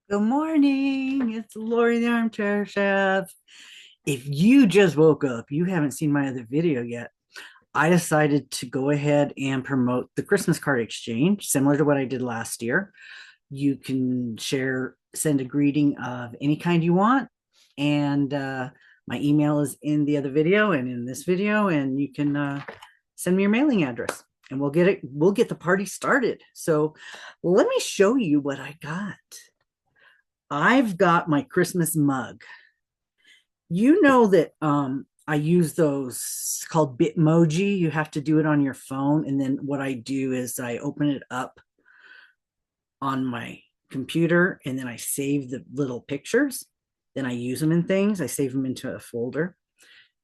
Good morning. It's Lori the Armchair Chef. If you just woke up, you haven't seen my other video yet. I decided to go ahead and promote the Christmas card exchange, similar to what I did last year. You can send a greeting of any kind you want. And my email is in the other video and in this video, and you can send me your mailing address and we'll get the party started. So let me show you what I got. I've got my Christmas mug. You know that I use those called Bitmoji. You have to do it on your phone. And then what I do is I open it up on my computer and then I save the little pictures. Then I use them in things. I save them into a folder.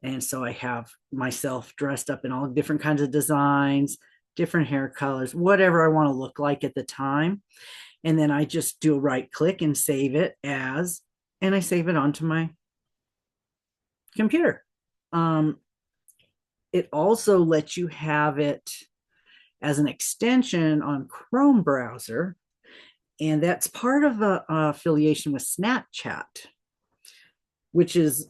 And so I have myself dressed up in all different kinds of designs, different hair colors, whatever I want to look like at the time. And then I just do a right click and save it as, and I save it onto my computer. Um, it also lets you have it as an extension on Chrome browser, and that's part of a affiliation with Snapchat, which is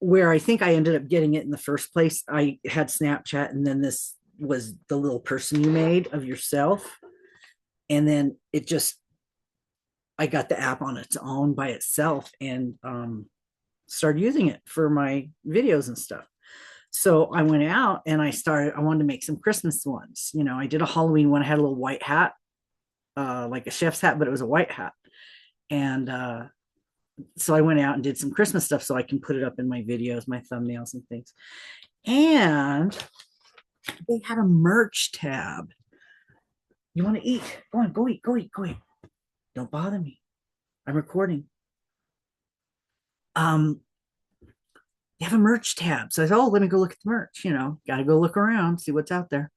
where I think I ended up getting it in the first place. I had Snapchat, and then this was the little person you made of yourself, and then I got the app on its own by itself, and started using it for my videos and stuff. So I went out and I wanted to make some Christmas ones. I did a Halloween one. I had a little white hat, like a chef's hat, but it was a white hat. And so I went out and did some Christmas stuff so I can put it up in my videos, my thumbnails and things. And they had a merch tab. You want to eat? Go on, go eat, go eat, go eat. Don't bother me. I'm recording. They have a merch tab. So I said, oh, let me go look at the merch. Got to go look around, see what's out there.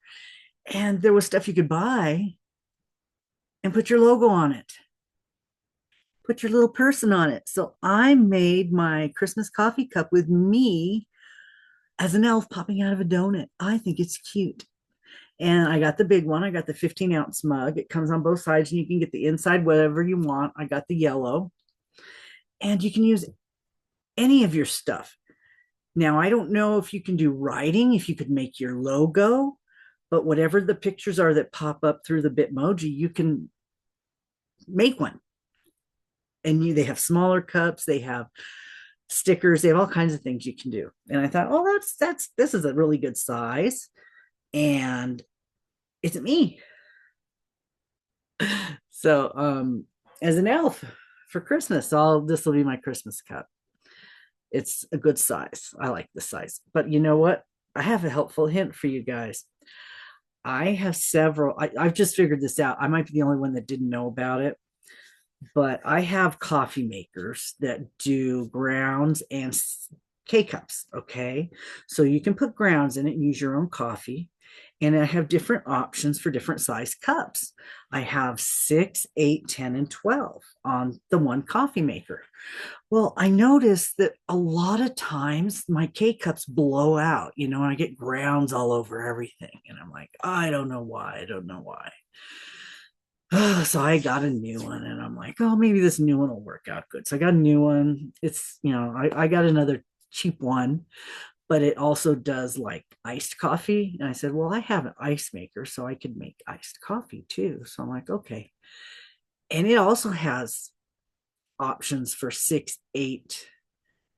And there was stuff you could buy and put your logo on it, put your little person on it. So I made my Christmas coffee cup with me as an elf popping out of a donut. I think it's cute. And I got the big one. I got the 15-ounce mug. It comes on both sides, and you can get the inside whatever you want. I got the yellow. And you can use any of your stuff. Now, I don't know if you can do writing, if you could make your logo, but whatever the pictures are that pop up through the Bitmoji, you can make one. And they have smaller cups, they have stickers, they have all kinds of things you can do. And I thought, oh, this is a really good size. And it's me. So as an elf for Christmas, this will be my Christmas cup. It's a good size. I like the size. But you know what? I have a helpful hint for you guys. I have several. I've just figured this out. I might be the only one that didn't know about it, but I have coffee makers that do grounds and K cups. Okay. So you can put grounds in it and use your own coffee. And I have different options for different size cups. I have 6, 8, 10, and 12 on the one coffee maker. Well, I noticed that a lot of times my K cups blow out, and I get grounds all over everything. And I'm like, I don't know why. I don't know why. So I got a new one and I'm like, oh, maybe this new one will work out good. So I got a new one. I got another cheap one, but it also does like iced coffee. And I said, well, I have an ice maker, so I could make iced coffee too. So I'm like, okay. And it also has options for 6, 8,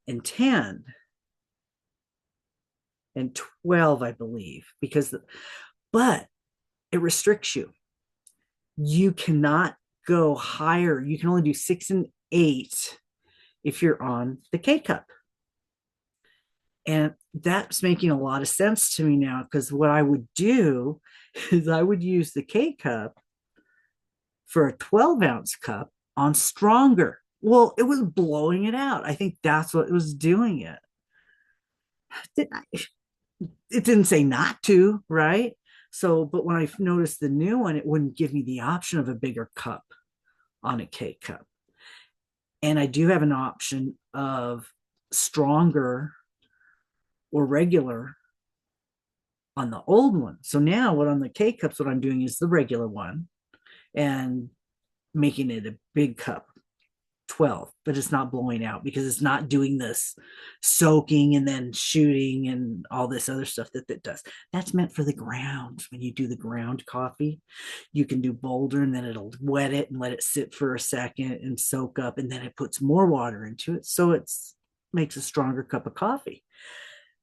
and 10 and 12, I believe, but it restricts you. You cannot go higher. You can only do 6 and 8 if you're on the K cup. And that's making a lot of sense to me now, because what I would do is I would use the K cup for a 12-ounce cup on stronger. Well, it was blowing it out. I think that's what was doing it. It didn't say not to, right? So, but when I noticed the new one, it wouldn't give me the option of a bigger cup on a K cup. And I do have an option of stronger or regular on the old one. So now what on the K cups, what I'm doing is the regular one and making it a big cup. 12, but it's not blowing out because it's not doing this soaking and then shooting and all this other stuff that it does. That's meant for the ground. When you do the ground coffee, you can do bolder and then it'll wet it and let it sit for a second and soak up, and then it puts more water into it. So it's makes a stronger cup of coffee.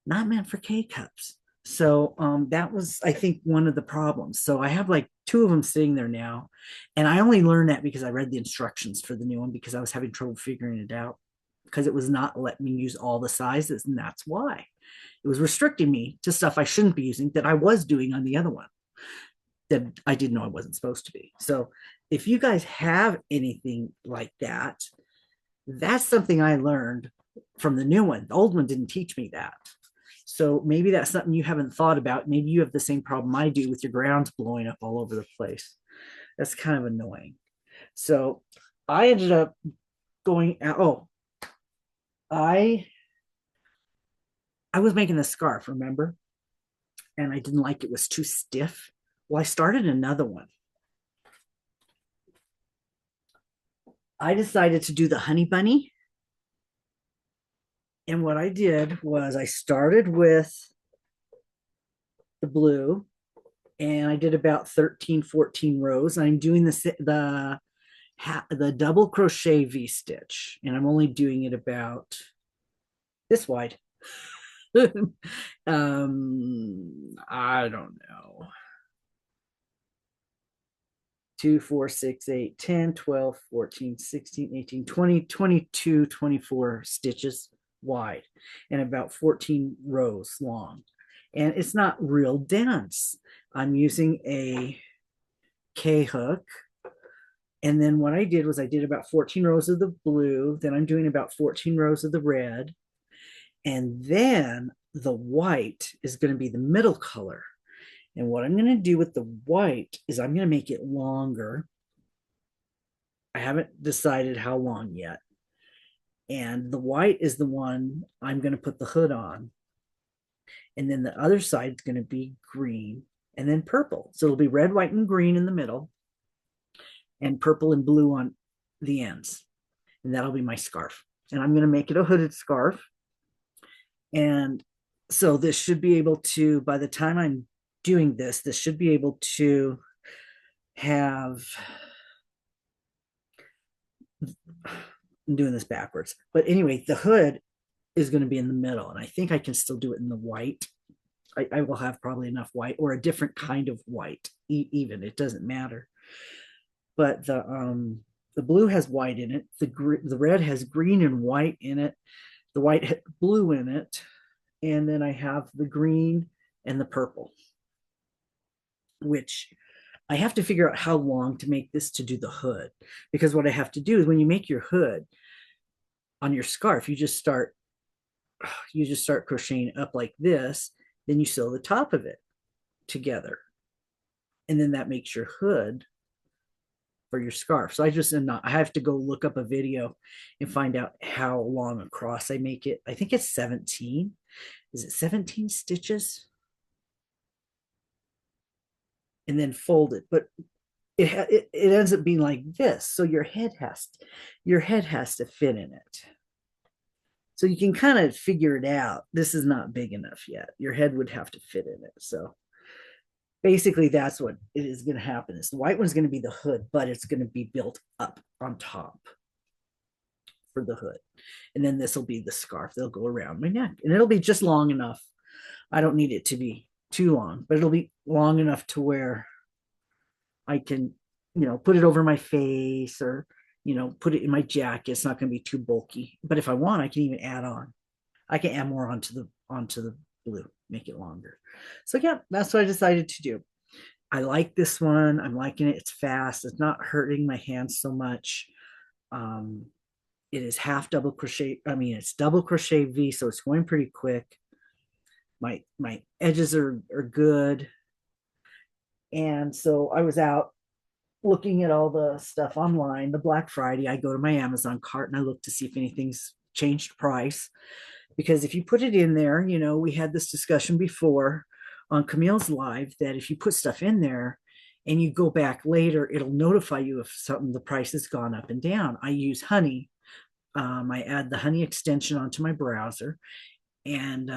Not meant for K cups. So that was, I think, one of the problems. So I have like two of them sitting there now. And I only learned that because I read the instructions for the new one because I was having trouble figuring it out because it was not letting me use all the sizes. And that's why it was restricting me to stuff I shouldn't be using that I was doing on the other one that I didn't know I wasn't supposed to be. So if you guys have anything like that, that's something I learned from the new one. The old one didn't teach me that. So maybe that's something you haven't thought about. Maybe you have the same problem I do with your grounds blowing up all over the place. That's kind of annoying. So I ended up going out. Oh, I was making a scarf, remember? And I didn't like it was too stiff. Well, I started another one. I decided to do the honey bunny. And what I did was I started with the blue and I did about 13, 14 rows. I'm doing the double crochet V stitch, and I'm only doing it about this wide. I don't know. 2, 4, 6, 8, 10, 12, 14, 16, 18, 20, 22, 24 stitches wide and about 14 rows long. And it's not real dense. I'm using a K hook. And then what I did was I did about 14 rows of the blue. Then I'm doing about 14 rows of the red. And then the white is going to be the middle color. And what I'm going to do with the white is I'm going to make it longer. I haven't decided how long yet. And the white is the one I'm going to put the hood on. And then the other side is going to be green and then purple. So it'll be red, white, and green in the middle and purple and blue on the ends. And that'll be my scarf. And I'm going to make it a hooded scarf. And so this should be able to, by the time I'm doing this, this should be able to have, I'm doing this backwards. But anyway, the hood is going to be in the middle. And I think I can still do it in the white. I will have probably enough white or a different kind of white, even. It doesn't matter. But the blue has white in it. The red has green and white in it. The white has blue in it. And then I have the green and the purple, which I have to figure out how long to make this to do the hood. Because what I have to do is when you make your hood on your scarf, you just start crocheting up like this, then you sew the top of it together. And then that makes your hood for your scarf. So I have to go look up a video and find out how long across I make it. I think it's 17. Is it 17 stitches? And then fold it. But it ends up being like this. So your head has to fit in it. So you can kind of figure it out. This is not big enough yet. Your head would have to fit in it. So basically that's what it is going to happen. Is the white one's going to be the hood, but it's going to be built up on top for the hood. And then this will be the scarf that'll go around my neck. And it'll be just long enough. I don't need it to be too long, but it'll be long enough to where I can, put it over my face or put it in my jacket. It's not going to be too bulky. But if I want, I can even add on. I can add more onto the blue, make it longer. So yeah, that's what I decided to do. I like this one. I'm liking it. It's fast. It's not hurting my hands so much. It is half double crochet. I mean, it's double crochet V, so it's going pretty quick. My edges are good. And so I was out looking at all the stuff online. The Black Friday, I go to my Amazon cart and I look to see if anything's changed price. Because if you put it in there, we had this discussion before on Camille's live that if you put stuff in there and you go back later, it'll notify you if the price has gone up and down. I use honey I add the Honey extension onto my browser, and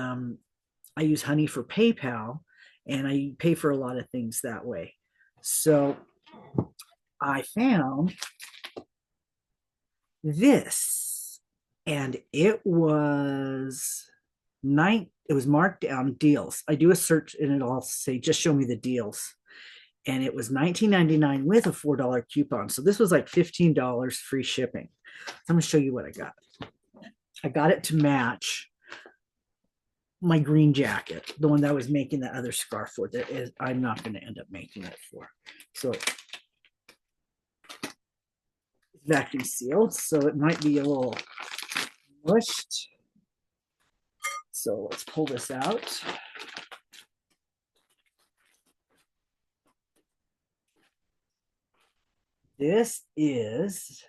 I use Honey for PayPal, and I pay for a lot of things that way. So I found this, and it was marked down deals. I do a search and it'll say just show me the deals, and it was $19.99 with a $4 coupon. So this was like $15 free shipping. So I'm gonna show you what I got. I got it to match my green jacket, the one that I was making the other scarf for. That is, I'm not going to end up making it for. So vacuum sealed, so it might be a little mushed. So let's pull this out. This is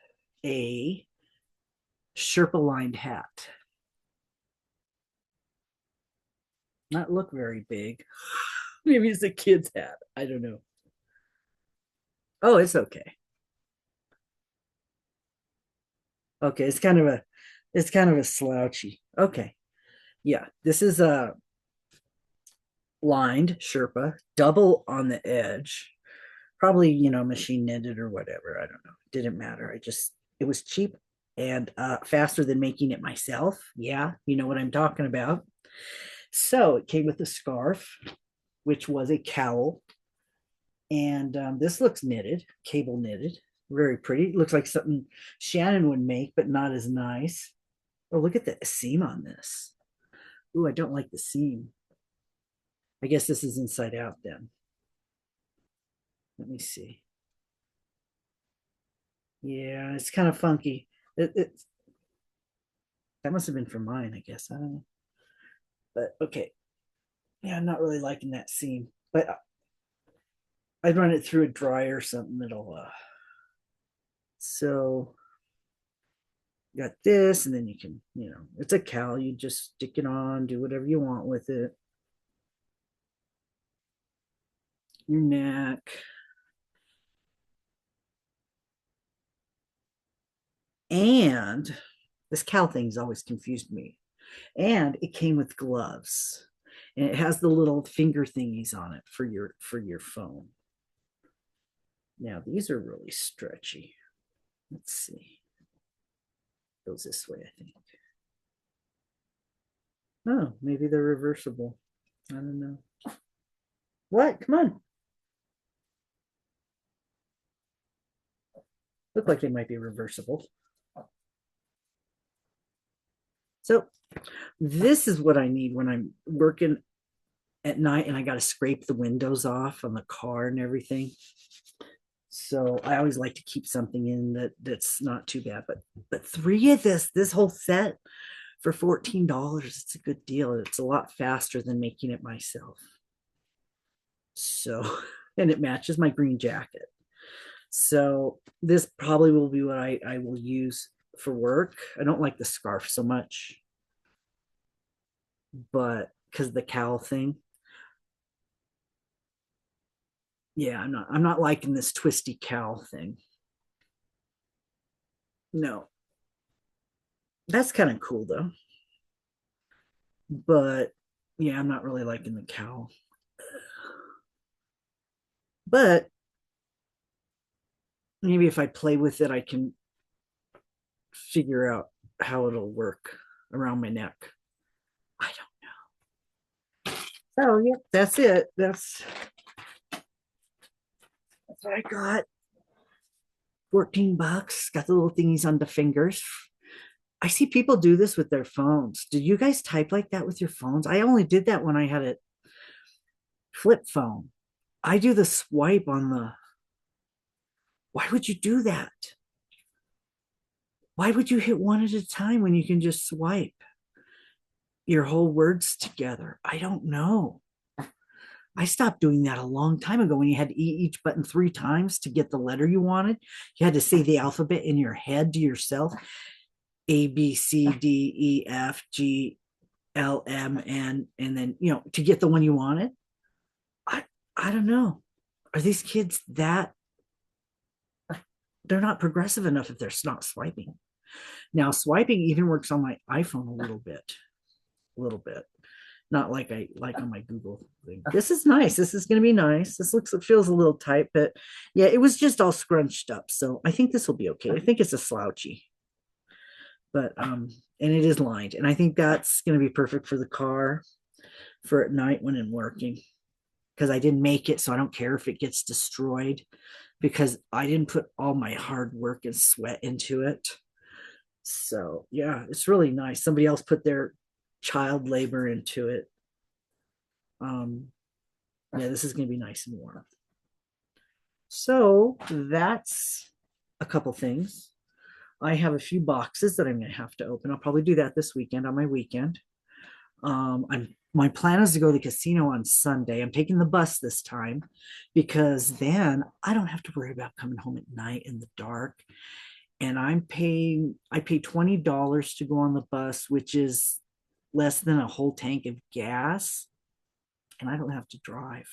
a Sherpa lined hat. Not look very big. Maybe it's a kid's hat. I don't know. Oh, it's okay. Okay, it's kind of a slouchy. Okay. Yeah, this is a lined Sherpa, double on the edge. Probably, machine knitted or whatever. I don't know. Didn't matter. It was cheap and faster than making it myself. Yeah, you know what I'm talking about. So it came with a scarf, which was a cowl. And this looks knitted, cable knitted, very pretty. It looks like something Shannon would make, but not as nice. Oh, look at the seam on this. Ooh, I don't like the seam. I guess this is inside out then. Let me see. Yeah, it's kind of funky. That must have been for mine, I guess. I don't know. But okay. Yeah, I'm not really liking that seam. But I'd run it through a dryer or something that'll so got this, and then you can, it's a cowl. You just stick it on, do whatever you want with it. Your neck. And this cowl thing's always confused me. And it came with gloves. And it has the little finger thingies on it for your phone. Now these are really stretchy. Let's see. Goes this way, I think. Oh, maybe they're reversible. I don't know. What? Come on. Look like they might be reversible. So this is what I need when I'm working at night and I got to scrape the windows off on the car and everything. So I always like to keep something in that's not too bad. But three of this whole set for $14, it's a good deal. It's a lot faster than making it myself. So, and it matches my green jacket. So this probably will be what I will use for work. I don't like the scarf so much, but because the cowl thing. Yeah, I'm not liking this twisty cowl thing. No. That's kind of cool though. But yeah, I'm not really liking the cowl. But maybe if I play with it, I can figure out how it'll work around my neck. I don't know. So yeah, that's it. That's what I got. $14. Got the little thingies on the fingers. I see people do this with their phones. Do you guys type like that with your phones? I only did that when I had a flip phone. I do the swipe on the. Why would you do that? Why would you hit one at a time when you can just swipe your whole words together? I don't know. I stopped doing that a long time ago when you had to eat each button 3 times to get the letter you wanted. You had to say the alphabet in your head to yourself. A, B, C, D, E, F, G, L, M, N, and then, to get the one you wanted. I, I don't know. Are these kids that they're not progressive enough if they're not swiping? Now swiping even works on my iPhone a little bit. Not like I like on my Google thing. This is nice. This is going to be nice. It feels a little tight, but yeah, it was just all scrunched up. So I think this will be okay. I think it's a slouchy, but and it is lined, and I think that's going to be perfect for the car for at night when I'm working because I didn't make it, so I don't care if it gets destroyed because I didn't put all my hard work and sweat into it. So yeah, it's really nice. Somebody else put their child labor into it. Um, yeah, this is going to be nice and warm. So that's a couple things. I have a few boxes that I'm going to have to open. I'll probably do that this weekend on my weekend. My plan is to go to the casino on Sunday. I'm taking the bus this time because then I don't have to worry about coming home at night in the dark. And I pay $20 to go on the bus, which is less than a whole tank of gas. And I don't have to drive.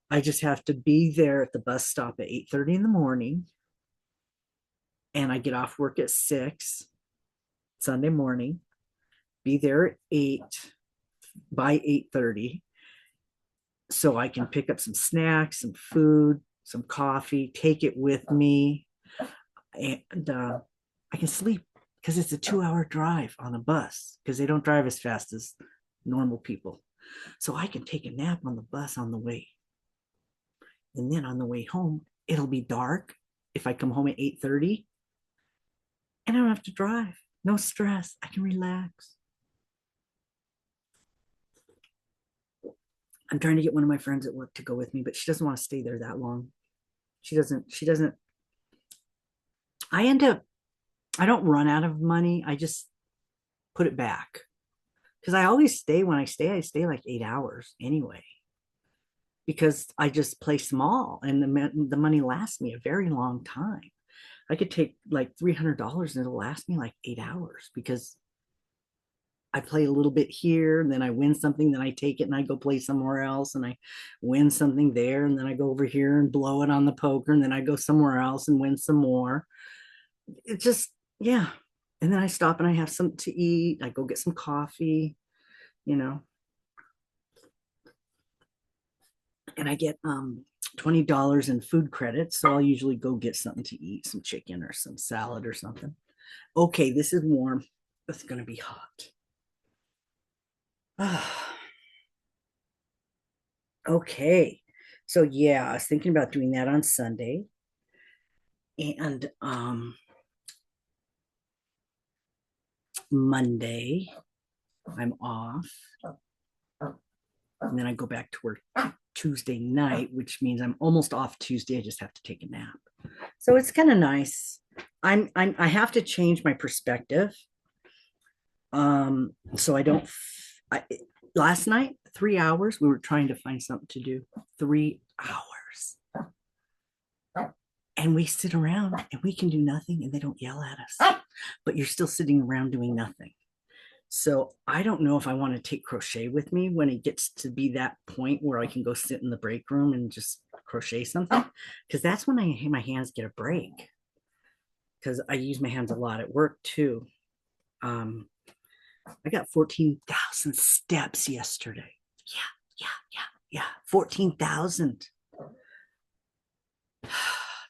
I just have to be there at the bus stop at 8:30 in the morning. And I get off work at 6 Sunday morning, be there at 8 by 8:30 so I can pick up some snacks, some food, some coffee, take it with me, and I can sleep because it's a 2-hour drive on a bus because they don't drive as fast as normal people. So I can take a nap on the bus on the way. And then on the way home, it'll be dark if I come home at 8:30 and I don't have to drive. No stress. I can relax. I'm trying to get one of my friends at work to go with me, but she doesn't want to stay there that long. She doesn't. I end up, I don't run out of money. I just put it back because I always stay. When I stay like 8 hours anyway, because I just play small and the money lasts me a very long time. I could take like $300 and it'll last me like 8 hours because I play a little bit here and then I win something, then I take it and I go play somewhere else and I win something there and then I go over here and blow it on the poker and then I go somewhere else and win some more. It just, yeah. And then I stop and I have something to eat. I go get some coffee, you know, and I get $20 in food credits. So I'll usually go get something to eat, some chicken or some salad or something. Okay, this is warm. It's going to be hot. Okay. So yeah, I was thinking about doing that on Sunday. And Monday, I'm off. And then I go back to work Tuesday night, which means I'm almost off Tuesday. I just have to take a nap. So it's kind of nice. I have to change my perspective. So I don't last night, 3 hours, we were trying to find something to do. 3 hours. And we sit around and we can do nothing and they don't yell at us. But you're still sitting around doing nothing. So I don't know if I want to take crochet with me when it gets to be that point where I can go sit in the break room and just crochet something. Because that's when my hands get a break. Because I use my hands a lot at work too. I got 14,000 steps yesterday. Yeah. 14,000.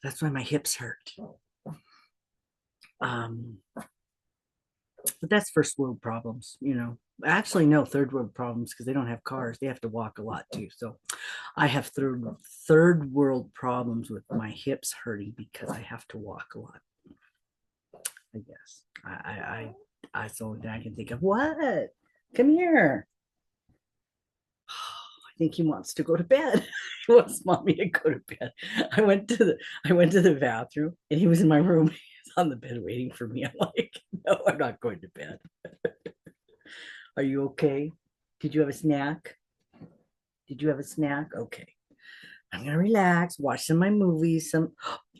That's why my hips hurt. But that's first world problems, you know. Actually, no, third world problems because they don't have cars. They have to walk a lot too. So I have third world problems with my hips hurting because I have to walk a lot. I guess. That's the only thing I can think of. What? Come here. I think he wants to go to bed. He wants mommy to go to bed. I went to the bathroom and he was in my room. He's on the bed waiting for me. I'm like, no, I'm not going to bed. Are you okay? Did you have a snack? Okay. I'm gonna relax, watch some of my movies.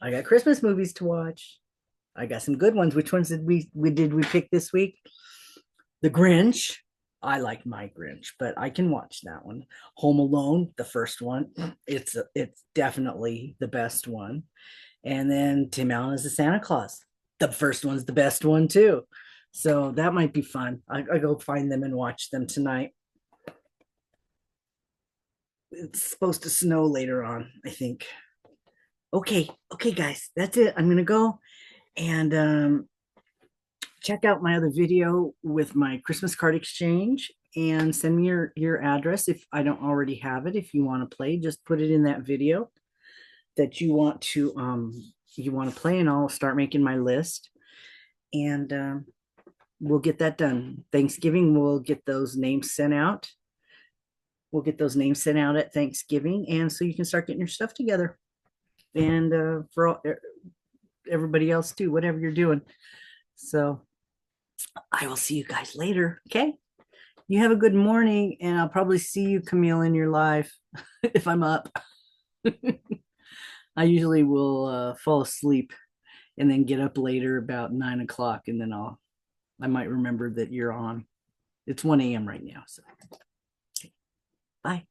I got Christmas movies to watch. I got some good ones. Which ones did we pick this week? The Grinch. I like my Grinch, but I can watch that one. Home Alone, the first one. It's definitely the best one. And then Tim Allen as the Santa Claus. the first one's the best one too. So that might be fun. I go find them and watch them tonight. It's supposed to snow later on, I think. Okay, guys, that's it. I'm gonna go and check out my other video with my Christmas card exchange and send me your address if I don't already have it. If you want to play, just put it in that video that you want to play, and I'll start making my list, and we'll get that done. Thanksgiving, we'll get those names sent out. We'll get those names sent out at Thanksgiving, and so you can start getting your stuff together. And for everybody else too, whatever you're doing. So I will see you guys later. Okay. You have a good morning, and I'll probably see you, Camille, in your live if I'm up. I usually will fall asleep and then get up later about 9 o'clock, and then I might remember that you're on. It's 1 a.m. right now. So bye.